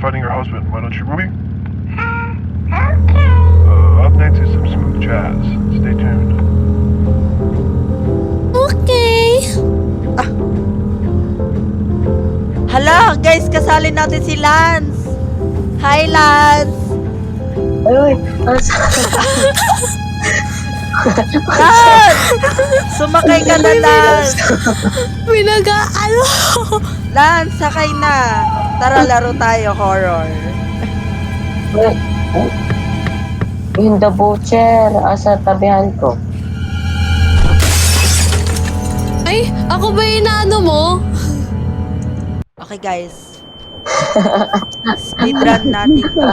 finding your husband. Why don't you, Ruby? Okay. Up next is some smooth jazz. Stay tuned. Okay. Hala, guys, kasali natin si Lance. Hi, Lance. Ay, Lance! Sumakay ka na, Lance. Pinag-ano. Lance, sakay na. Tara, laro tayo, horror. yung the butcher, asa tabihan ko. Ay, ako ba yung inaano mo? Okay, guys. Speedrun natin to.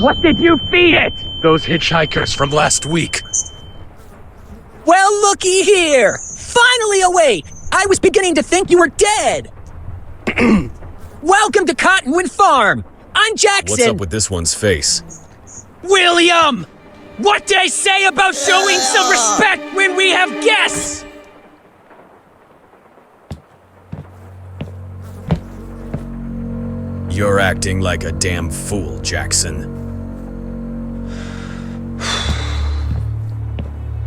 What did you feed it? Those hitchhikers from last week. Well, looky here! Finally awake! I was beginning to think you were dead! Welcome to Cottonwood Farm! I'm Jackson! What's up with this one's face? William! What did I say about showing some respect when we have guests? You're acting like a damn fool, Jackson.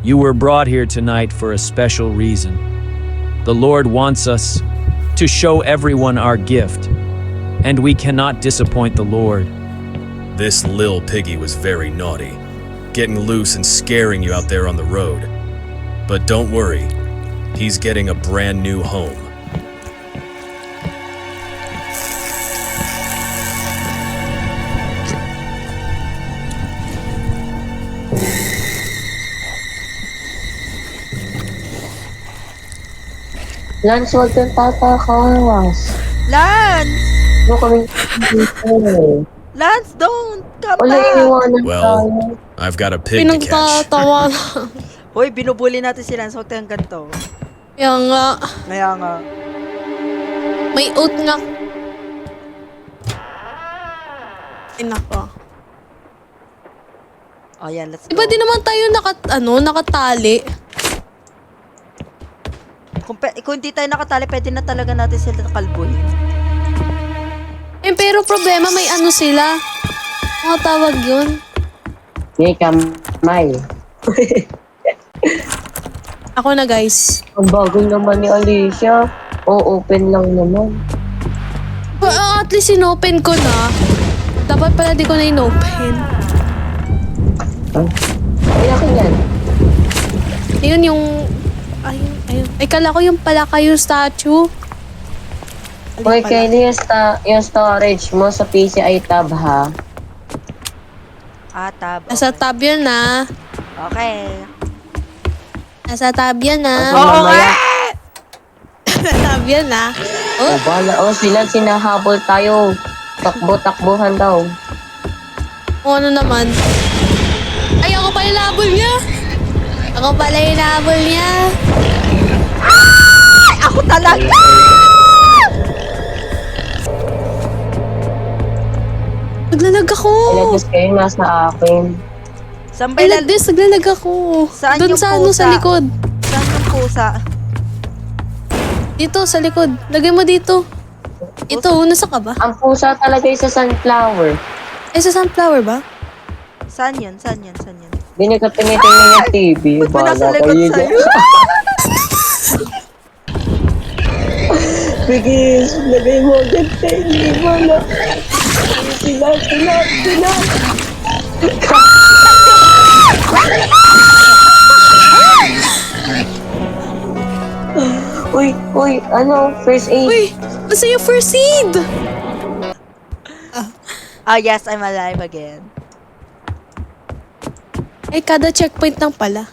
You were brought here tonight for a special reason. The Lord wants us to show everyone our gift, and we cannot disappoint the Lord. This Lil Piggy was very naughty, getting loose and scaring you out there on the road. But don't worry, he's getting a brand new home. Lance, huwag kang tatakas. Lance! Ano kaming dito? Lance, don't! Come Wala back! iniwanan Well, tayo. I've got a pig to catch. Pinagtatawa. Hoy, binubuli natin si Lance. Huwag tayong ganito. Kaya nga, Kaya nga. may oat nga. Ay, nako. Oh, yan, let's go. Iba din naman tayo nakatali. Kung hindi tayo nakatali, pwede na talaga natin sila kalboy. Eh, pero problema, may ano sila. Mga tawag yun. May kamay. Ako na, guys. Ang bago naman ni Alicia. Open lang naman. At least inopen ko na. Dapat pala di ko na inopen. Ay, akin yan. Ayun yung... Ayun. Ay, kala ko yung pala kayo statue. Hoy, Kelly, yung storage mo sa PCI tab, ha? Ah, tab. Nasa tab yun na. Okay. Nasa tab yan na. Oo nga! Nasa tab yan na. Oh, bala. Oh, sila sinahabol tayo. Takbo-takbuhan daw. O ano naman. Ay, ako pala labol niya. Ako pala yung labol niya. Ay, ako talaga! Naglalag ako. Ilagos kayo nasa akin. Saan ba Ay, ilal- naglalag ako. Saan Doon yung sa ano, pusa? sa likod. Saan yung pusa? Dito, sa likod. Lagay mo dito. Ito, nasa ka ba? Ang pusa talaga yung sa sunflower. Ay, sa sunflower ba? Saan yun? Saan yun? Saan yun? Hindi ka tinitingnan yung TV. Ba't ba nasa Bala likod kayo sa'yo? dyan. Sige, lagay mo agad tayo. Hindi mo na. Sila. Uy, ano? First aid. Uy, basta yung first aid. Ah, yes, I'm alive again. Ay, kada checkpoint lang pala.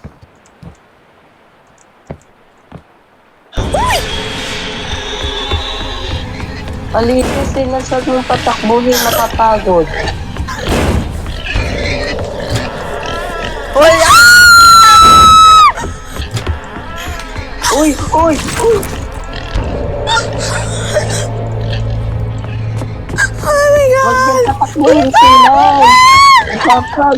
Alita sila sa mong patakbuhin makapagod. Hoy! Uy! Oh my God! Huwag nang patakbuhin sila. Kapag...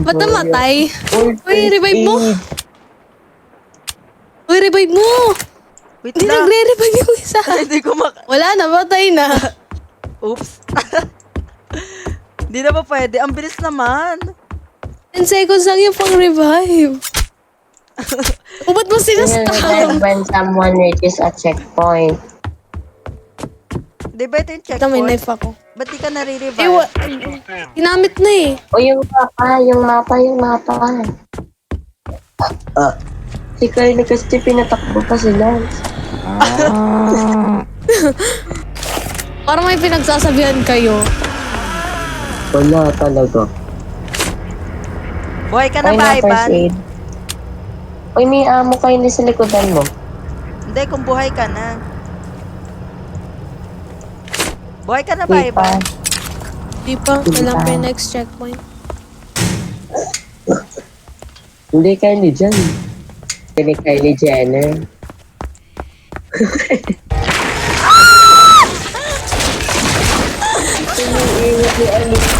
Ba't namatay? Uy, Uy, revive mo. aid. Uy, revive mo! Wait Hindi lang. nagre-revive yung isa. Hindi ko Wala, namatay na. Oops. Hindi na ba pwede? Ang bilis naman. 10 seconds lang yung pang-revive. O, ba't mo You will sinastang? revive when someone reaches a checkpoint. Di ba ito yung Ito, may checkpoint? knife ako. Ba't di ka nare-revive? Eh, ginamit na eh. O yung mapa. Si Kylie kasi pinatakbo pa sila. Parang may pinagsasabihan kayo. Wala talaga. Buhay ka na Uy, ba, na first Ivan? aid. Uy, may amo kayo sa likodan mo. Hindi, kung buhay ka na. Buhay ka na ba, Di pa. Ivan? Di pa, kailangan pa yung next checkpoint. Hindi Kylie dyan. Hindi Kylie Jenner. Iniiwit ni Alice.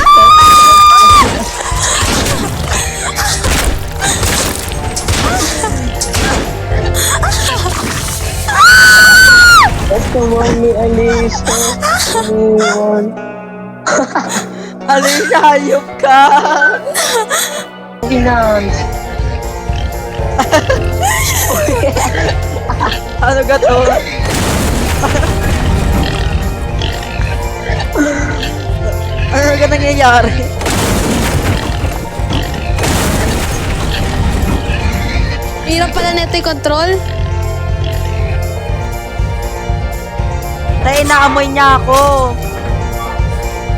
Basta mo ni Alice. Iniwan. Alicia, hayop ka! Finance. Ano ka to? Ano ka nangyayari? Hirap pala neto yung control. Tay, naamoy niya ako.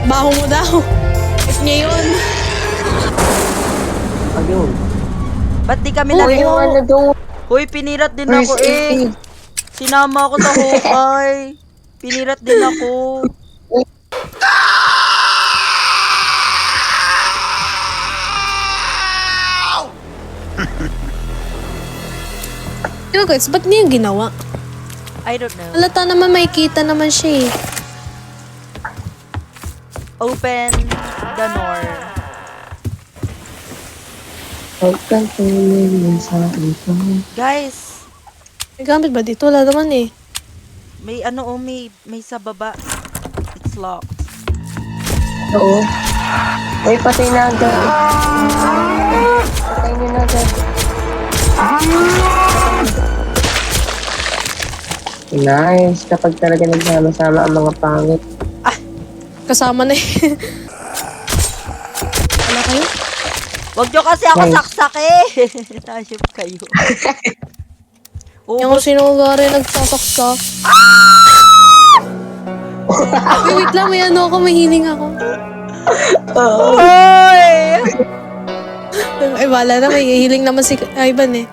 Baho mo daw. If niya yun. Ayun. Ba't di kami Uy, yung ano nag- doon. Hoy, pinirat din ako First eh. aid. Sinama ako sa hukay. Pinirat din ako. Diba guys, ba't niya yung ginawa? I don't know. Halata naman, makikita naman siya eh. Open the door. Huwag kang tumingin sa ito. Guys, May gamit ba dito? Wala naman eh. may ano oh, may sa baba. It's locked. Oo. Uy, patay na agad. Patay niyo na agad. Nice. Kapag talaga nagsama-sama ang mga pangit. Kasama na eh. Wala kayo? Wag nyo kasi ako Nice. saksak eh. Nasip kayo. Yung sinugari nagsasaksak. Wait lang, may ano ako, may healing ako. Hoy! Ay, wala na, may healing naman si Ivan eh.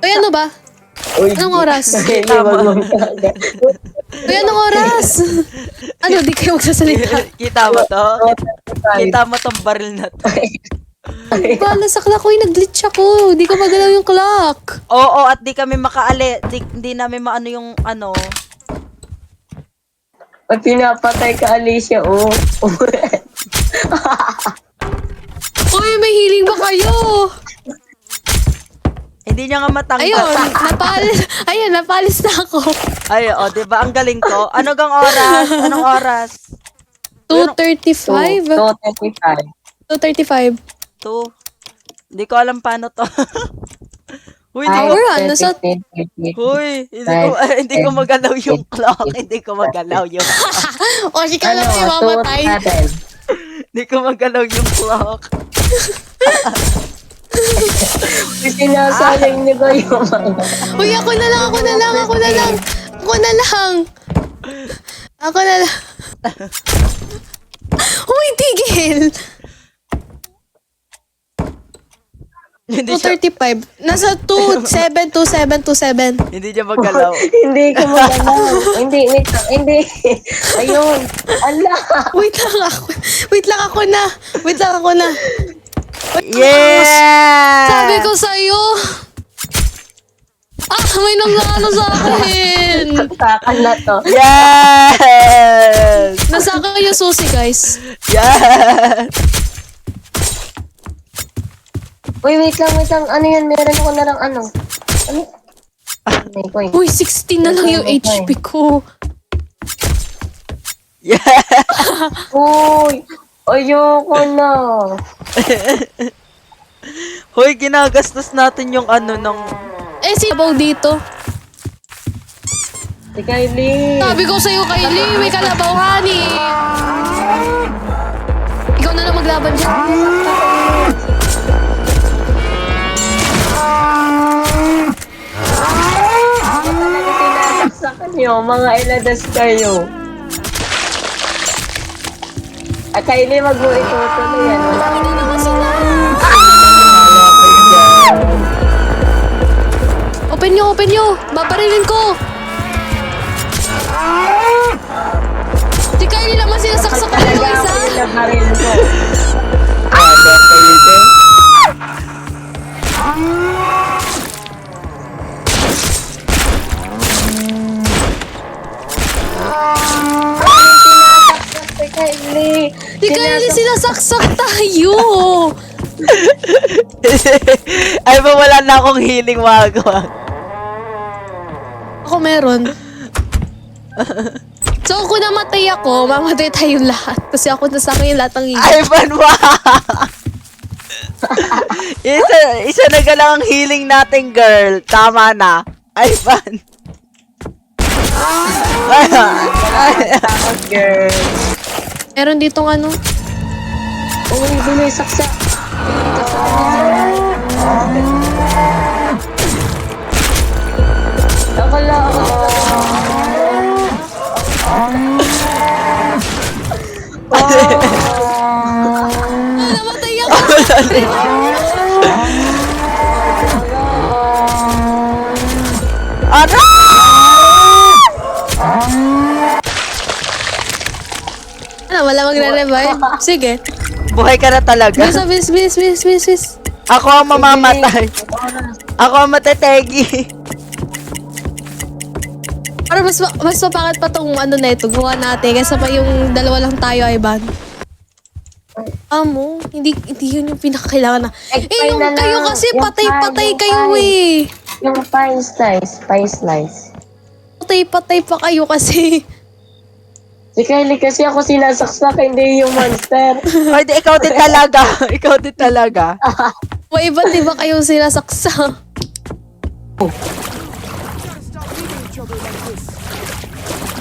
Uy, ano ba? Uy, Anong oras? Wag mong agad. Uy, anong oras? Ano, di kayo magsasalita. Kita mo to? Kita mo tong baril na to? Bala sa clock, uy, nag-glitch ako. Di ko magalaw yung clock. Oo, at di kami makaali. Di namin maano yung ano. Pag pinapatay ka, Alicia, oh. Uy, may healing ba kayo? Hindi niya nga matanggal. Ayun, napalis na ako. Ay, o, di ba? Ang galing ko. Ano gang oras? Anong oras? 2:35. 2:35. 2:35. 2. Hindi ko alam paano to. Uy, hindi ko, Hour, nasa... Huy, hindi ko magalaw yung clock. Hindi ko magalaw yung O, si ka lang may mamatay. Hindi ko magalaw yung clock. Sinasaling niyo ba yung mga... Uy, ako na lang. Uy, tigil! Hindi siya, 2:35. Nasa 27. hindi niya magalaw. Hindi ko magalaw. Hindi, wait lang. Hindi. Ayun. Ala. Wait lang ako na. Yeah! Sabi ko sa'yo. May nanggano sa akin. Takan na to. Yes! Nasa akin yung susi, guys. Yes! Uy, wait lang. Ano yan? Meron ako na lang ano. Ano? May coin. Uy, 16 na lang yung HP ko. Yeah. Uy! Ayoko na. Hoy, ginagastos natin yung ano ng... Eh, si Sabaw dito. Si Kylie. Sabi ko sa'yo, Kylie, may kalabaw, honey. Ikaw na lang maglaban dyan. Sa kanyo, mga iladas kayo. At Kylie, mag-uitoto na yan. Wala ka na naman sila. Open nyo. Babarilin ko. Si Kylie naman sinasaksak ka ng isa. Pinabaril ko. Si Kylie. Si Kylie sinasaksak tayo. Ay ba, wala na akong healing, wag. Ako meron. So kung namatay ako, mamatay tayong lahat. Kasi ako nasakay yung lahat ng healing. Ivan, wow! isa na lang ang healing natin, girl. Tama na. Ivan. Takot, girl. Meron ditong ano. Uy, bumisaksak. Ako lang. Namatay ako. Ano? Ano, wala magre-revive? Sige. Buhay ka na talaga. Bis. Ako ang mamamatay. Ako ang matetegi. Para mas mapangit pa tong ano na ito, gawa natin. Kaysa pa yung dalawa lang tayo, Ivan. Amo, hindi yun yung pinakailangan na. Explain yung na kayo lang. kasi Yung patay-patay pie, kayo yung eh. Yung pie slice. Patay-patay pa kayo kasi. Si Kylie kasi ako sinasaksak, hindi yung monster. Ay, di, ikaw din talaga. Ikaw din talaga. May iba't iba kayong sinasaksa.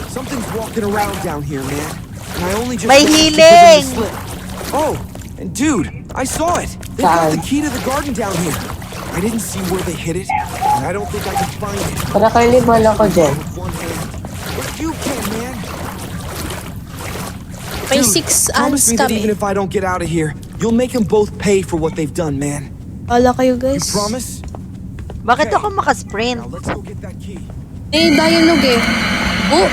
Something's walking around down here, man. And I only just May managed to give healing. them the slip. Oh, and dude, I saw it. They got the key to the garden down here. I didn't see where they hid it, and I don't think I can find it Para Kylie, bala ko dyan. with one hand. But you can, man. May Dude, 6 promise ants me that even kami. if I don't get out of here, you'll make them both pay for what they've done, man. Wala kayo You guys. promise? Bakit ako makasprint? Now let's go get that key. Eh, dialogue eh. Oh!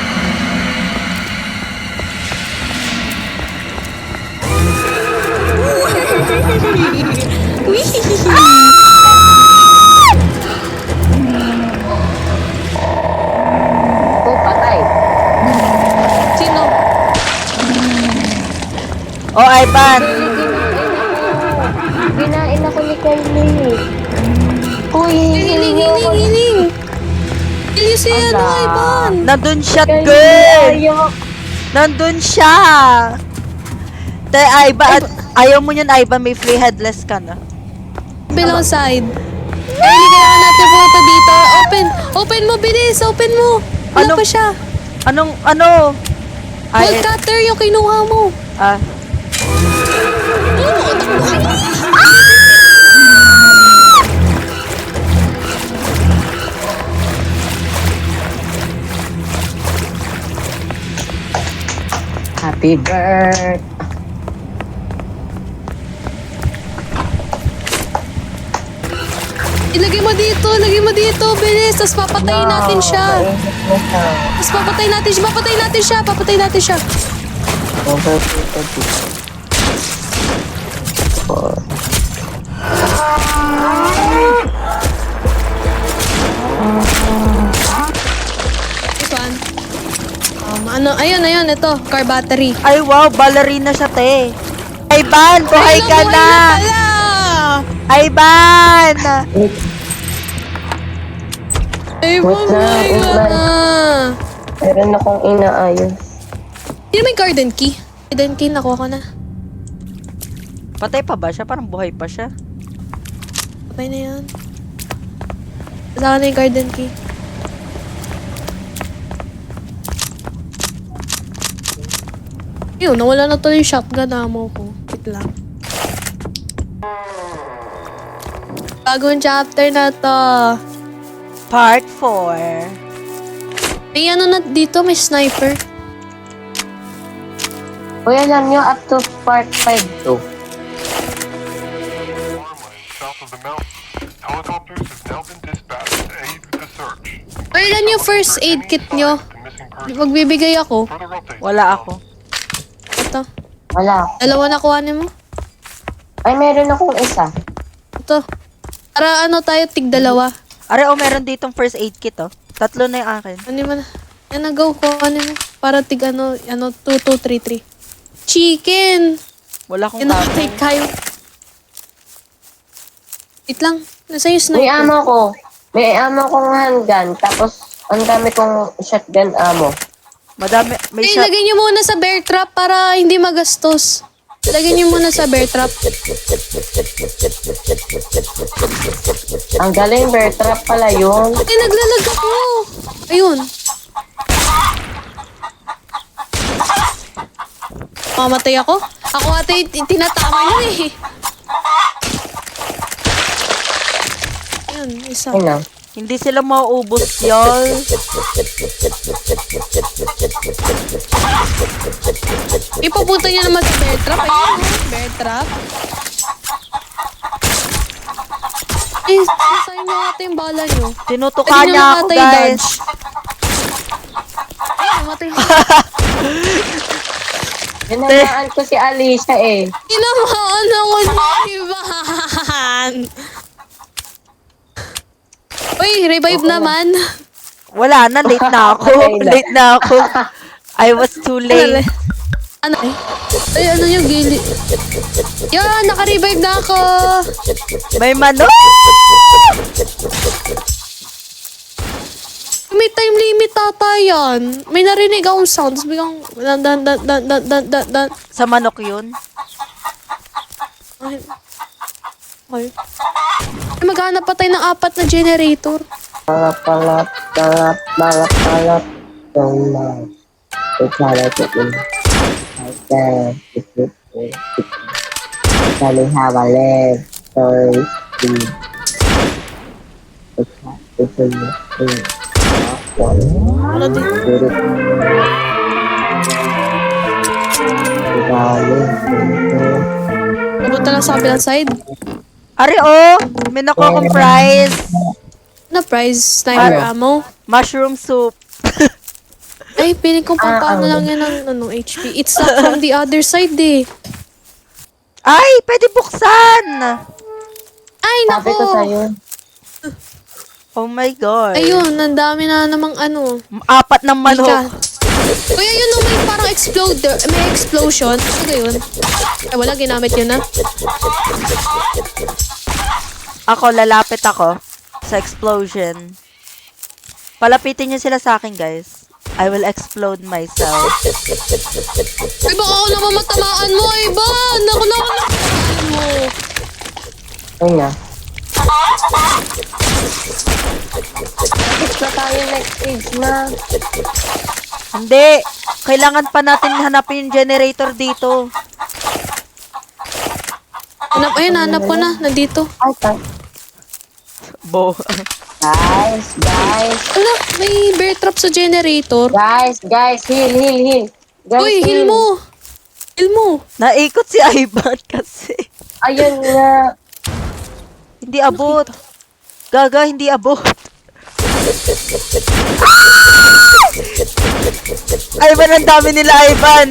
Oh, patay. Sino? Oh, Ivan. Ginain ako ni Kylie. Uy, Hiling! Hiling si ano, Ivan! Nandun siya, Kylie, girl. ayok. Nandun siya. Ivan, ayaw mo yun, Ivan. May free headless ka na. Below side. Kylie, kailangan natin pumunta dito. Open mo, bilis! Open mo! Wala Anong- pa siya. Ano? Gold cutter yung kinuha mo. Ah. Oh, takbo kayo! Happy birthday. Ilagay mo dito, bilis! Tapos papatayin natin siya. Tapos papatayin natin siya. This one. Ayun, ito. Car battery. Ay, wow. Ballerina siya, te. Ivan, buhay Ayun, ka buhay na. pala! Ivan! Ay, Wait lang. na. Meron akong inaayos. Hindi may garden key. Garden key, nakuha ko na. Patay pa ba siya? Parang buhay pa siya. Okay na yan. Saka na yung garden key. Yun, nawala na tuloy yung shotgun ammo ko. Wait lang. Bagong chapter na to. Part 4. May ano na dito, may sniper. Uy, alam nyo, up to part 5 to. Farmland south of the mountain. Helicopters have now been dispatched to aid with the search. Ay, ilan yung first aid kit nyo? The missing person. Magbibigay ako. Further updates. Wala ako. Ito. Wala. Dalawa na kuhanin mo. Ay, meron akong isa. Ito. Para ano tayo, tig dalawa. Are, meron ditong first aid kit, oh. 3 na yung akin. Ano mo na? Yan na, go. Kuhanin mo. Para tig ano, 2233. Chicken! Wala akong Yan tao. nakatake kayo. Wait lang. Nasa yung May sniper. ammo ko. May ammo kong handgun. Tapos, ang dami kong shotgun ammo. Madami. May Ay, shot. lagay niyo muna sa bear trap para hindi magastos. Lagay niyo muna sa bear trap. Ang galing, bear trap pala yun. Ay, naglalag ako. Ayun. Mamatay ako? Ako ate, tinatama niyo eh. Ayun, isa. Ayun na. Hindi sila mauubos, y'all. Ipapunta niyo naman sa bear trap. Ayun, bear trap. Eh, sayang na ate yung bala niyo. Tinutuka Pwede niya nyo ako, natatay, guys. dodge. Ay, namatay ako. Ginamaan ko si Alicia eh. Tinamaan ako ni Ivan. Uy, revive naman. Wala na, late na ako. Late na ako. I was too late. Ano? Ay, ano yung gili? Yan, naka-revive na ako. May manok! May time limit ata yan. May narinig akong sounds. Biglang dan. Sa manok yun. Ay. Ay, maghanap pa tayo ng 4 na generator. Balap. Don't know. It's all I can do. Tell me how I live. Stories. Ano din? Pupunta lang sa kabilang side. Are, oh! May nakuha akong prize. Ano prize? Sniper ammo? Mushroom soup. Ay, piling ko paano lang yan ng HP. It's not from the other side eh. Ay, pwede buksan! Ay, Sabi ko nako! sa'yo. Oh my God. Ayun, ang dami na namang ano. 4 ng manok. Kuya, yun no, may parang exploder. May explosion. Ano yun? Ay, wala, ginamit yun na. Ako, lalapit ako sa explosion. Palapitin niyo sila sa akin, guys. I will explode myself. Ay, baka ako naman matamaan mo, Ivan! Ako naman matamaan mo. Ayun na. Tapos na tayo next stage na. Hindi. Kailangan pa natin hanapin yung generator dito. Ayun, hanap ko na. Nandito. Ay, Bo. guys. Wala, may bear trap sa generator. Guys, heal. Guys, Uy, heal mo. Heal mo. Naikot si Ivan kasi. Ayun nga. Hindi abot. Gaga, hindi abot. Ivan, ang dami nila, Ivan.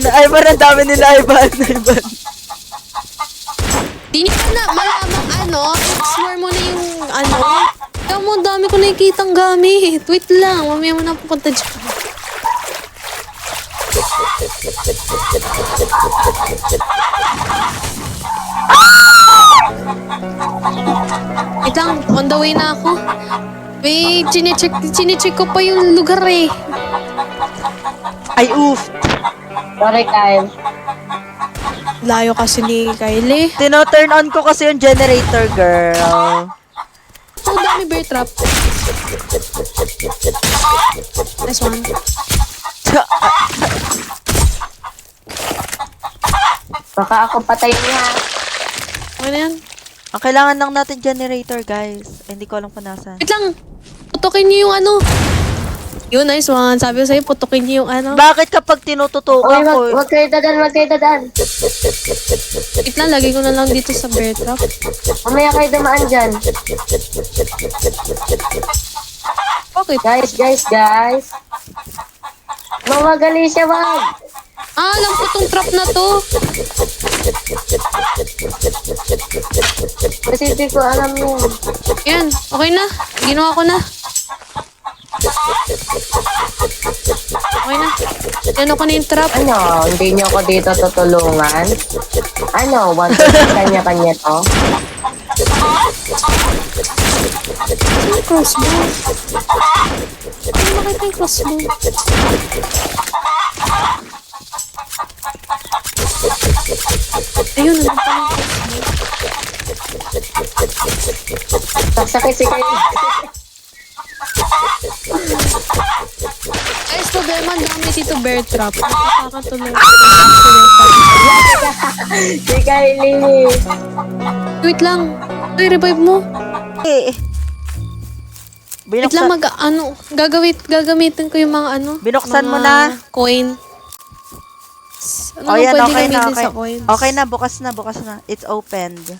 Di niya na malamang explore mo na yung Kaya mo, ang dami ko nakikitang gamit. Wait lang, mamaya mo na pupunta dyan. Wait lang, on the way na ako. May chinecheck ko pa yung lugar eh. Ay, oof. Sorry, Kyle. Layo kasi ni Kylie. Tino-turn on ko kasi yung generator, girl. Oh, dami bear trap. Nice one. Baka ako patay niya. Okay na yan. Ang kailangan lang natin generator, guys. Hindi ko alam kung nasaan. Wait lang. Putukin niyo yung ano. Yun, nice one. Sabi ko sa'yo, putukin niyo yung ano. Bakit kapag tinututukan Uy, ko? wag kayo dadan, wag kayo dadan. Wait lang, lagay ko na lang dito sa bear trap. Mamaya kayo dumaan dyan. Bakit? Guys. Mawagali siya, wag. Ah, alam ko tong trap na to. Kasi hindi ko alam yun. Yan, okay na. Ginawa ko na. Okay na. Yan ako na yung trap. Ano, hindi niyo ako dito tutulungan? Ano, want to kanya-kanya to? Ano crossbow? Ano makita yung crossbow? Ayun, naman pala yung crossbow. Sasakit si kayo. Guys, problema, ang dami dito bear trap. Nakakatuloy. Si Kylie. Wait lang. Uy, revive mo. Eh. Wait lang, gagamitin ko yung mga ano. Binuksan mga mo na. Coin. Ano Oh, yan, pwede okay na, gamitin okay. sa coins? Okay na, bukas na. It's opened.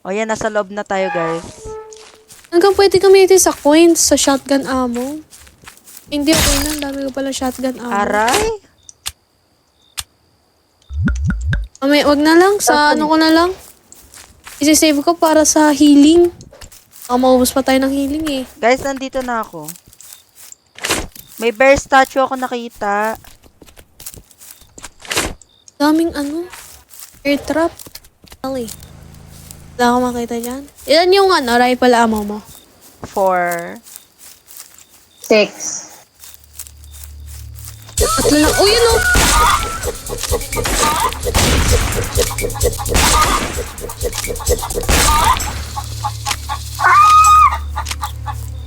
O yan, nasa loob na tayo, guys. Hanggang pwede gamitin sa coins, sa shotgun ammo. Hindi, okay na. Ang dami ko pala shotgun ammo. Aray? Wag na lang. Sa ano ko na lang. Isisave ko para sa healing. Maubos pa tayo ng healing eh. Guys, nandito na ako. May bear statue ako nakita. Daming ano. Air trap. Okay. Wala akong makita dyan. Ilan yung ano, rifle ammo mo? 4. 6. Tatlo lang. Oh, yun oh!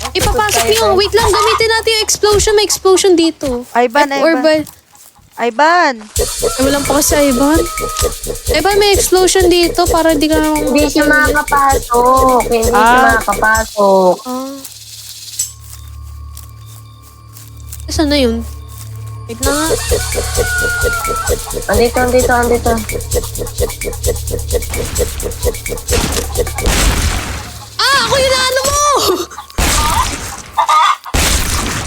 Ipapasok yung. Wait lang, gamitin natin yung explosion. May explosion dito. Ivan. Ay, walang pa kasi Ivan. Ivan, may explosion dito para di ka naman... Hindi siya makakapasok. Hindi siya makakapasok. Ah. Saan na yun? Wait na nga. Andito. Ah! Ako yung naano mo!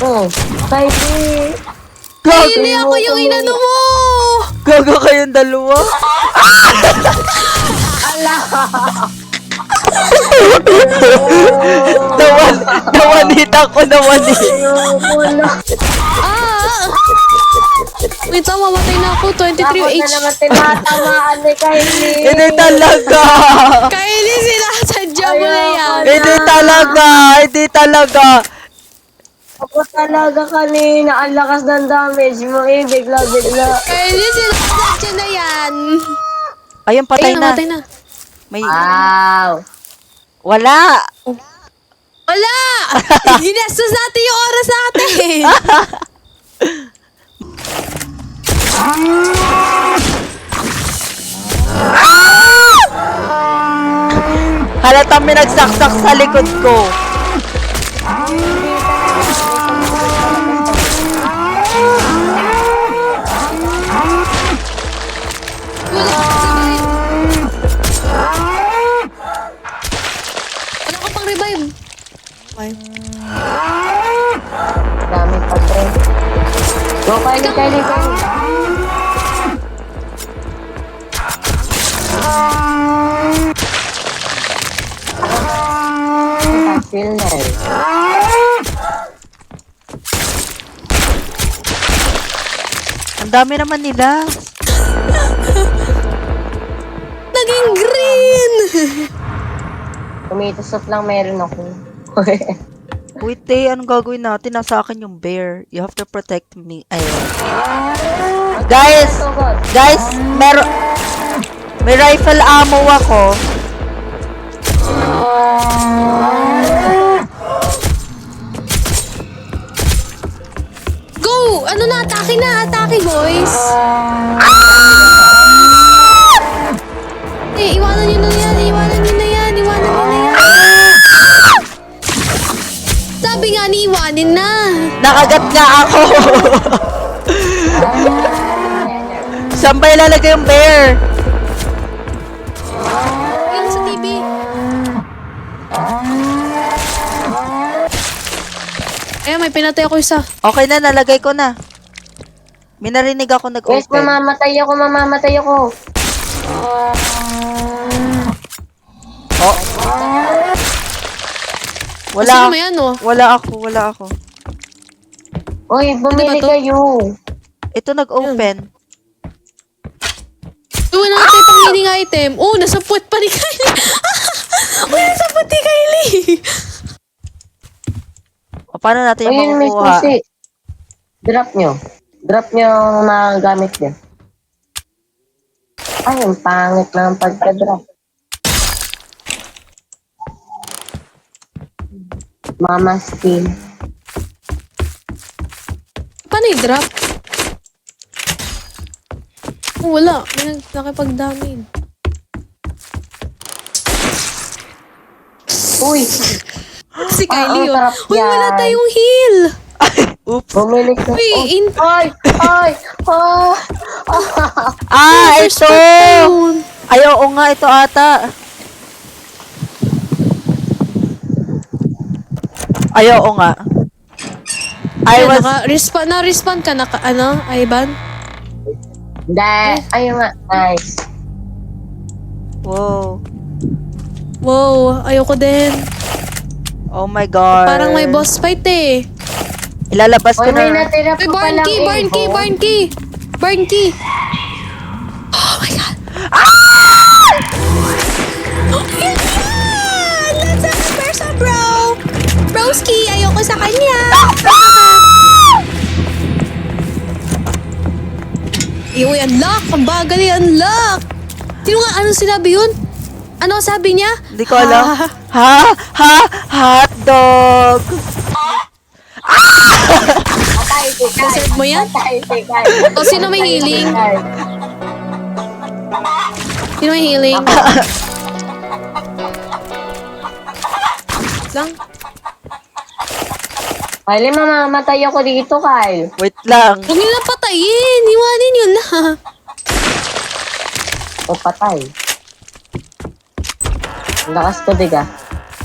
Oh, Kylie. Hindi ako yung inano mo! Gago kayong dalawa? Nawanita ko. Ayoko na. Ah! Wait lang, mamatay na ako. 23 Tapos na H. naman tinatamaan ni Kylie. Hindi talaga. Kylie, sinasadya mo na yan. Hindi talaga. Ako talaga kanina. Ang lakas ng damage mo eh. Bigla. Kylie, sinasadya na yan. Ayun, patay Ayun, na. namatay na. May... Wow. Wala. Wala! Ginastos natin yung oras natin. Halatang may nagsaksak sa likod ko. Wala ko pang revive. Okay. Dami pa tre. Go Kylie. Feel na eh. Ang dami naman nila. Naging green! Tomato soup lang meron ako. Wait, anong gagawin natin? Nasa akin yung bear. You have to protect me. Ayun. Guys, may rifle ammo ako. Go! Ano na? Atake na! Atake, boys! Eh, iwanan nyo na yan! Iwanan nyo na yan! Iwanan nyo na yan! Sabi nga ni iwanin na! Nakagat nga ako. Saan ba ilalagay yung bear? Ayun sa TV! Ayun, may pinatay ako isa. Okay na, nalagay ko na. May narinig ako Guys, nag-open. mamamatay ako. Oh. Sino mo yan, oh? Wala ako. Uy, bumili to? kayo. Ito nag-open. Wala na tayo pang healing item. Oh, nasa puwet pa ni Kylie. Oh, nasa puwet ni Kylie. O, paano natin yung Ayun, may makukuha? susi. Drop nyo ang mga gamit nyo. Ay, ang pangit lang pagka-drop. Mama skin. Paano i-drop? Oh, wala. May nakipag-damage. Uy, Si Kylie, ang oh. sarap Uy, wala yan. tayong heal. bumili ka. Uy, Ito! Down. Ay, oo nga, ito ata. Ay, oo nga. Na-respawn ka na, Ivan? Hindi. Ayun nga. Nice. Wow. Wow, ayoko din. Oh my God. Parang may boss fight eh. Ilalabas ko Uy, may na. natira Uy, pa barn palang key! Barn key! Oh my God! Oh my God! That's a person, bro! Broski, ayoko sa kanya! Uy, unlock! Ang bagal yung unlock! Sino nga? Anong sinabi yun? Ano sabi niya? Hindi ko alam. Hotdog! Deserve mo yan? O, sino may healing? Sino may healing? Lang. Kyle, mamamatay ako dito, Kyle. Wait lang. Huwag nyo lang patayin. Iwanin yun na. O, patay. Ang lakas ko, diga.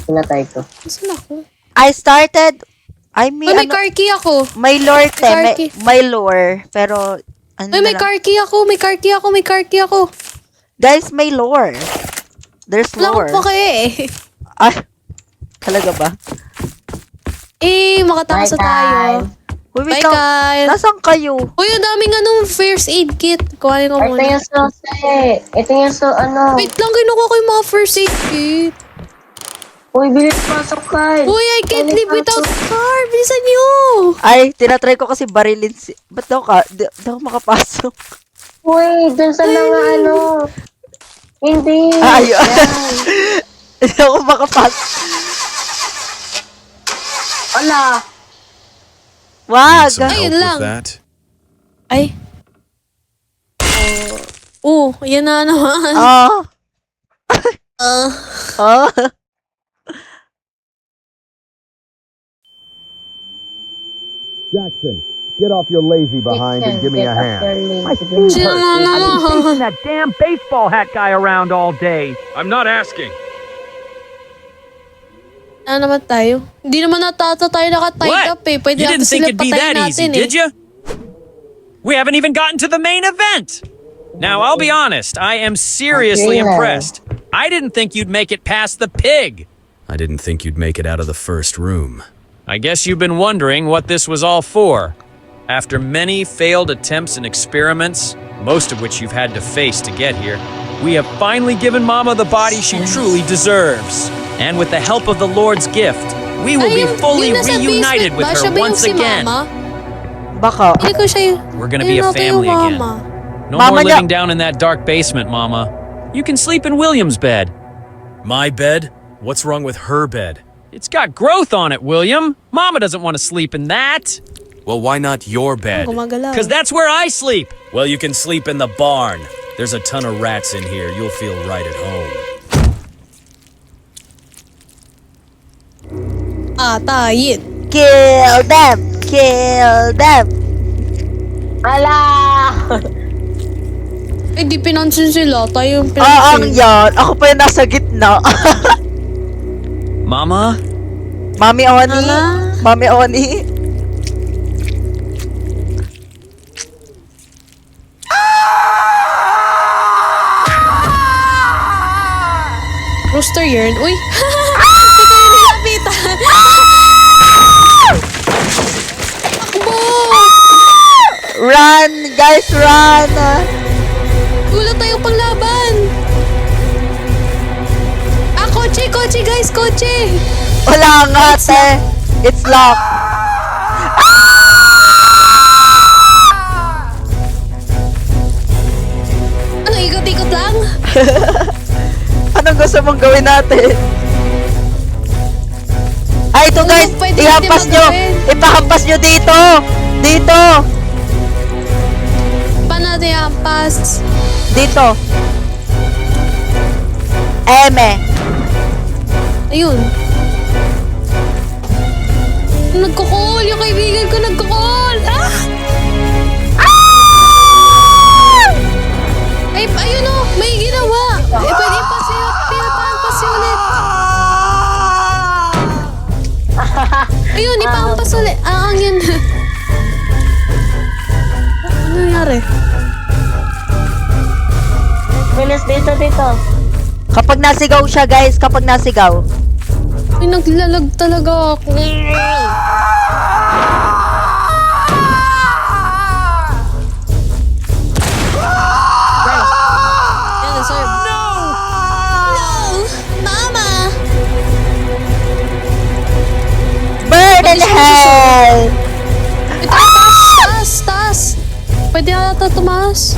Pinatay ko. Saan ako? I started... I mean, Uy, may car key ako. may lore, te. car key. May lore. Pero, ano Uy, may na lang. car key ako. Guys, may lore. There's Wala lore. akong pake eh. Ah, talaga ba? Eh, makatapos na Bye, tayo. Uy, Bye, wait lang. Kyle. Nasaan kayo? Uy, ang daming first aid kit. Kuhanin ko Ito muna. yung susi. Ito yung Wait lang, kinuha ko yung mga first aid kit. Uy, bilis pasok, Kyle. Uy, I can't live without car. Bilisan nyo. Ay, tinatry ko kasi barilin si... Ba't daw ka? Di ako makapasok. Uy, dun sa mga ano. Hindi. Ay, Yan. Hindi ako makapasok. Wala. Wag! Some Ayun help lang. with that? Ay. Yan na naman. Oh. Jackson, get off your lazy behind and give me a hand. Sino na naman? Chasing that damn baseball hat guy around all day. I'm not asking. Na naman tayo. Hindi naman natata tayo naka-tied up eh. Pwede You didn't natin think sila it'd be patayin that easy, natin did eh. you? We haven't even gotten to the main event. Now, I'll be honest, I am seriously Okay. impressed. I didn't think you'd make it past the pig. I didn't think you'd make it out of the first room. I guess you've been wondering what this was all for. After many failed attempts and experiments, most of which you've had to face to get here, We have finally given Mama the body she truly deserves. And with the help of the Lord's gift, we will be fully reunited with her once again. Baka. Hindi ko siya yung... We're gonna be a Ayun, ito yung family again. mama. No Mama more niya- living down in that dark basement, Mama. You can sleep in William's bed. My bed? What's wrong with her bed? It's got growth on it, William. Mama doesn't want to sleep in that. Well, why not your bed? Gumagalaw. Because that's where I sleep. Well, you can sleep in the barn. There's a ton of rats in here. You'll feel right at home. Tayin. Kill them! Kill them! Ala! Eh, di pinansin sila. Tayo yung Ah, ang pinansin. yan. Ako pa yung nasa gitna. Mama? Mami Oni. Mama? Mami Oni. Rooster yarn. Uy! Hindi kayo nilapitan. Takbo! Run! Guys, run! Wala tayong panglaban. Kotse! Kotse, guys! Kotse! Wala nga, te. It's locked. Ano, ikot-ikot lang? Anong gusto mong gawin natin? Ay, ito Ano guys, pwede ihampas natin nyo. magawin? Ipahampas nyo dito. Dito. Paano natin i-ampas? Dito. Eme. Ayun. Nagkukul! Yung kaibigan ko nagkukul! Ah! Ay, ayun o! May ginawa! Eh, pwede ipahampas ulit. Ayun, ipahampas ulit. Ang yan. Ano nangyari? Bilis dito. Kapag nasigaw siya, guys, kapag nasigaw. Ay, naglalag talaga ako. Yan, sir. No! Mama! Burn in hell! Ito, taas! Pwede ata tumaas.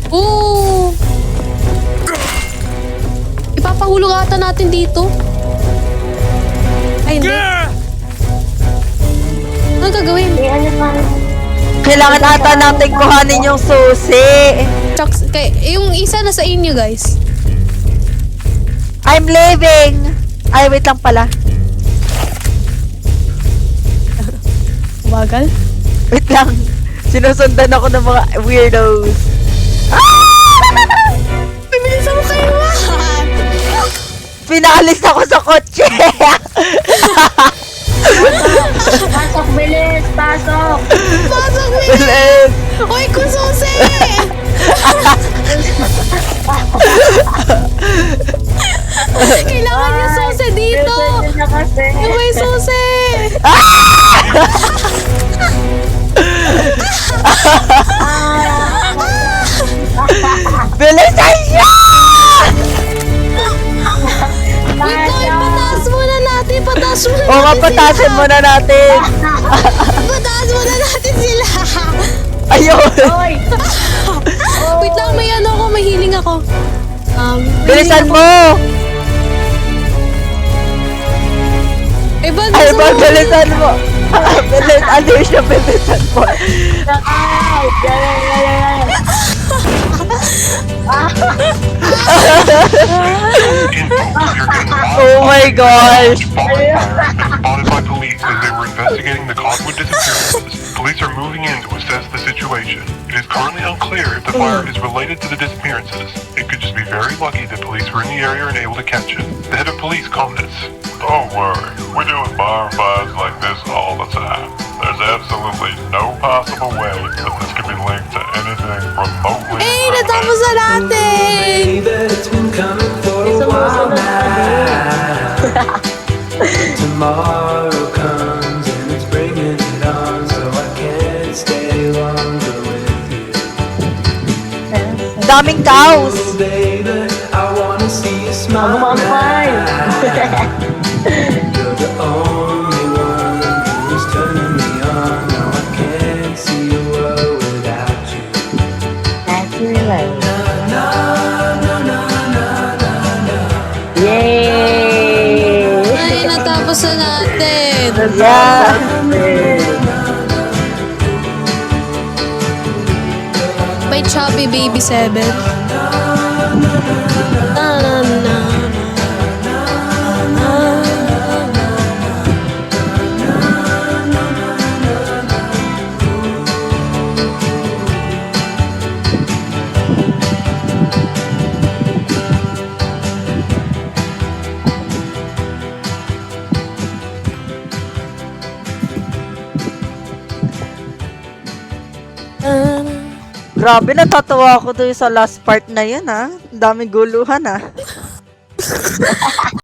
Oo! Ipapahulog ata natin dito. Ay, hindi. Anong gagawin? Kailangan ata natin kuhanin yung susi. Chucks, yung isa na sa inyo, guys. I'm leaving. Ay, wait lang pala. Bagal. Wait lang. Sinusundan ako ng mga weirdos. Bibilisan mo kayo, Pinalis ako sa kotse. Pasok, bilis! Pasok! Pasok, Bilis. Uy, kususi! Kailangan yung susi dito! Bilis na kasi. Yung may susi! Bilisan siya! Wait lang, ipataas muna natin! Pataas muna O nga, natin patasin sila! muna natin. Pataas muna natin sila! Ayun. Oy! Wait lang, may ano ako, may healing ako. May Bilisan healing mo. ako. Eh, ba, Ay, bilisan mo? bilisan mo. Bilis, ano siya, bilisan mo. Sakay! Oh my gosh. Falling fire has been spotted by police as they were investigating the Cottonwood disappearances. Police are moving in to assess the situation. It is currently unclear if the fire is related to the disappearances. It could just be very lucky that police were in the area and able to catch it. The head of police comments. Don't worry, we're doing bonfires like this all the time. There's absolutely no possible way that this could be linked to anything remotely. Eh, natapos na natin! Tomorrow comes and it's bringing it on, so I can't stay longer with you. Daming cows. Mag 1.5. Yay! Ay, natapos na natin. Yeah. By Chubby Baby 7. Na, na, na, na, Grabe, natatawa ako doon sa last part na yun, ha? Ang daming guluhan, ha?